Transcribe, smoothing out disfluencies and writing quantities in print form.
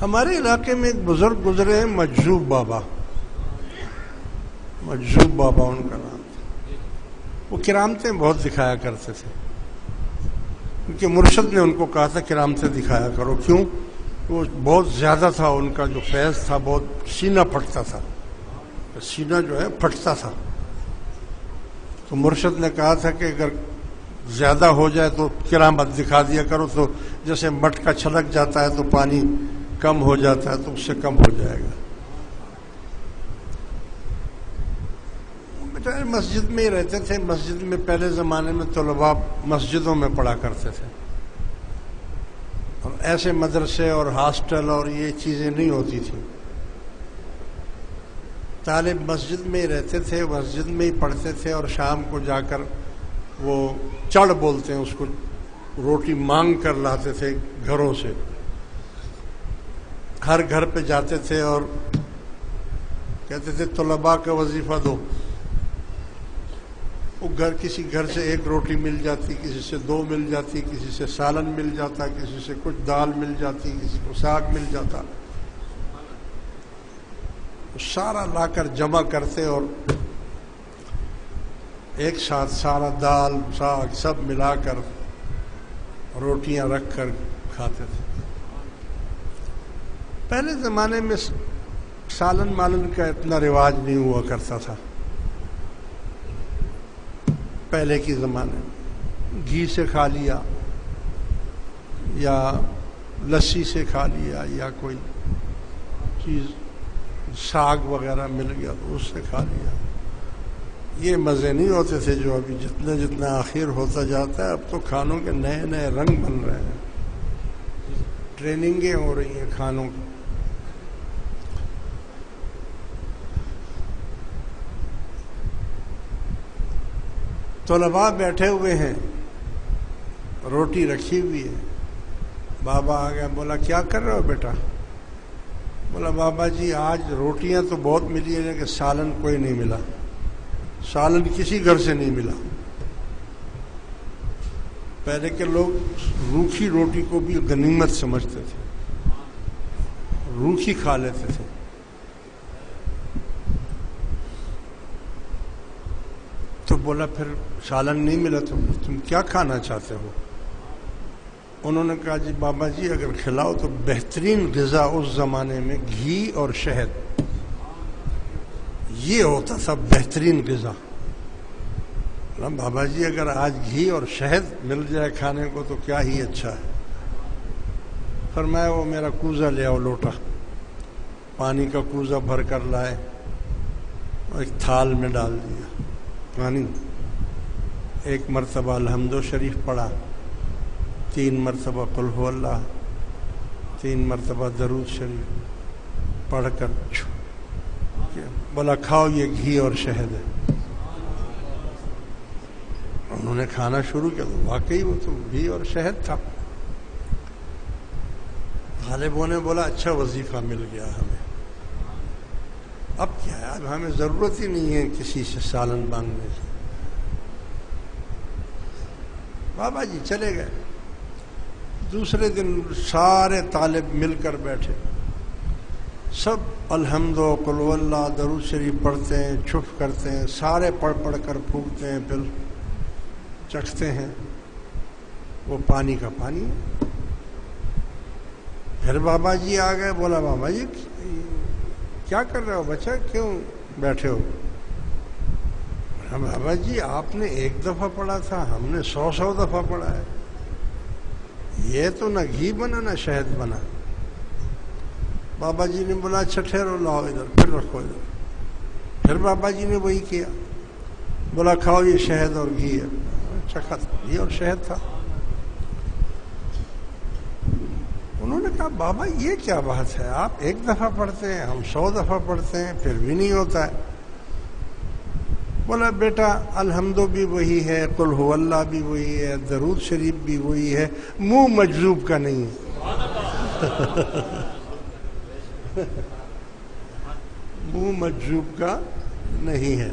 ہمارے علاقے میں ایک بزرگ گزرے ہیں مجذوب بابا، مجذوب بابا ان کا نام تھا۔ وہ کرامتیں بہت دکھایا کرتے تھے، ان کے مرشد نے ان کو کہا تھا کرامتیں دکھایا کرو۔ کیوں؟ وہ بہت زیادہ تھا، ان کا جو فیض تھا بہت سینہ پھٹتا تھا، سینہ جو ہے پھٹتا تھا۔ تو مرشد نے کہا تھا کہ اگر زیادہ ہو جائے تو کرامت دکھا دیا کرو، تو جیسے مٹکا چھلک جاتا ہے تو پانی کم ہو جاتا ہے تو اس سے کم ہو جائے گا۔ بیٹا مسجد میں ہی رہتے تھے، مسجد میں پہلے زمانے میں طلباء مسجدوں میں پڑھا کرتے تھے، اور ایسے مدرسے اور ہاسٹل اور یہ چیزیں نہیں ہوتی تھیں۔ طالب مسجد میں ہی رہتے تھے، مسجد میں ہی پڑھتے تھے، اور شام کو جا کر وہ چڑ بولتے ہیں اس کو، روٹی مانگ کر لاتے تھے گھروں سے، ہر گھر پہ جاتے تھے اور کہتے تھے طلباء کا وظیفہ دو۔ وہ کسی گھر سے ایک روٹی مل جاتی، کسی سے دو مل جاتی، کسی سے سالن مل جاتا، کسی سے کچھ دال مل جاتی، کسی کو ساگ مل جاتا۔ سارا لا کر جمع کرتے اور ایک ساتھ سارا دال ساگ سب ملا کر روٹیاں رکھ کر کھاتے تھے۔ پہلے زمانے میں سالن مالن کا اتنا رواج نہیں ہوا کرتا تھا، پہلے کے زمانے میں گھی سے کھا لیا یا لسی سے کھا لیا یا کوئی چیز ساگ وغیرہ مل گیا تو اس سے کھا لیا۔ یہ مزے نہیں ہوتے تھے جو ابھی جتنا آخر ہوتا جاتا ہے۔ اب تو کھانوں کے نئے نئے رنگ بن رہے ہیں، ٹریننگیں ہو رہی ہیں کھانوں کی۔ طلباء بیٹھے ہوئے ہیں، روٹی رکھی ہوئی ہے، بابا آ گیا، بولا کیا کر رہے ہو بیٹا؟ بولا بابا جی آج روٹیاں تو بہت ملی ہیں لیکن سالن کوئی نہیں ملا، سالن کسی گھر سے نہیں ملا۔ پہلے کے لوگ روکھی روٹی کو بھی غنیمت سمجھتے تھے، روکھی کھا لیتے تھے۔ تو بولا پھر سالن نہیں ملا تو تم کیا کھانا چاہتے ہو؟ انہوں نے کہا جی بابا جی اگر کھلاؤ تو بہترین غذا اس زمانے میں گھی اور شہد، یہ ہوتا تھا بہترین غذا۔ بابا جی اگر آج گھی اور شہد مل جائے کھانے کو تو کیا ہی اچھا ہے۔ فرمایا وہ میرا کوزہ لے آؤ، لوٹا پانی کا کوزہ بھر کر لائے اور ایک تھال میں ڈال دیا پانی۔ ایک مرتبہ الحمد شریف پڑھا، 3 مرتبہ قل هو اللہ، 3 مرتبہ درود شریف پڑھ کر بولا کھاؤ یہ گھی اور شہد ہے۔ انہوں نے کھانا شروع کیا تو واقعی وہ تو گھی اور شہد تھا۔ غالبوں نے بولا اچھا وظیفہ مل گیا ہمیں، اب کیا ہے، اب ہمیں ضرورت ہی نہیں ہے کسی سے سالن مانگنے کی۔ بابا جی چلے گئے۔ دوسرے دن سارے طالب مل کر بیٹھے، سب الحمد و قل هو اللہ درود شریف پڑھتے ہیں، چھپ کرتے ہیں، سارے پڑھ پڑھ کر پھونکتے ہیں، پھر چکھتے ہیں، وہ پانی کا پانی ہے۔ پھر بابا جی آ گئے، بولا بابا جی کیا کر رہے ہو بچہ، کیوں بیٹھے ہو؟ بابا جی آپ نے 1 دفعہ پڑھا تھا، ہم نے 100 دفعہ پڑھا ہے، یہ تو نہ گھی بنا نہ شہد بنا۔ بابا جی نے بولا اچھا ٹھہرو، لاؤ ادھر، پھر رکھو ادھر۔ پھر بابا جی نے وہی کیا، بولا کھاؤ یہ شہد اور گھی ہے، چکھا تھا گھی اور شہد تھا۔ انہوں نے کہا بابا یہ کیا بات ہے، آپ 1 دفعہ پڑھتے ہیں، ہم 100 دفعہ پڑھتے ہیں، پھر بھی نہیں ہوتا ہے۔ بولا بیٹا الحمد بھی وہی ہے، قل هو اللہ بھی وہی ہے، درود شریف بھی وہی ہے، منہ مجذوب کا نہیں ہے۔ منہ مجذوب کا نہیں ہے۔